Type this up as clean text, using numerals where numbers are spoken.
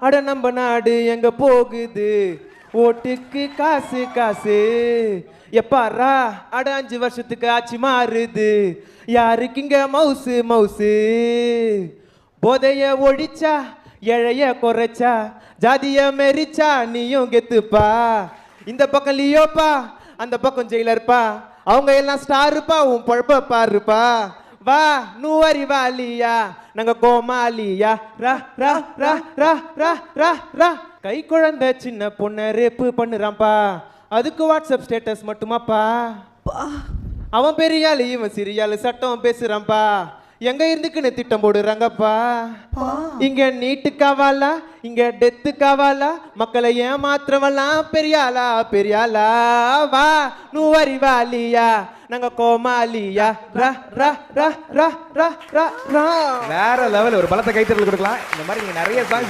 அட நம்ம நாடு எங்க போகுது ஓட்டுக்கு காசு காசு எப்பாரா அட 5 வருஷத்துக்கு ஆட்சி மாறுது யாருக்கு இங்க மவுசு மவுசு போதைய ஒழிச்சா எழைய குறைச்சா ஜாதிய மெரிச்சா நீயும் கெத்துப்பா இந்த பக்கம் லியோப்பா அந்த பக்கம் ஜெயிலர்ப்பா அவங்க எல்லாம் ஸ்டாருப்பா உன் பொழப்ப பாருப்பா வா நூவரி வாலியா நாங்க கோமாலியா ரா ரா ரா ரா ரா ரா ரா கை குழந்தை சின்ன பொண்ண ரேப்பு பண்ணுறான்ப்பா அதுக்கு வாட்ஸ்அப் ஸ்டேட்டஸ் மட்டுமாப்பா அவன் பெரியாளு இவன் சிறியாளு சட்டம் பேசுறான்ப்பா எங்க இருந்துக்குன்னு திட்டம் போடுறாங்கப்பா இங்க நீட்டு காவாலா இங்க டெத்து காவாலா மக்களை ஏமாத்திரவெல்லாம் பெரியாளா பெரியாளா வா நூவரி வாலியா நாங்க கோமாலியா ரா ரா ரா ரா ரா ரா வேற லெவல். ஒரு பலத்தை கைத்தறல் கொடுக்கலாம். இந்த மாதிரி நீங்க நிறைய சாங்ஸ்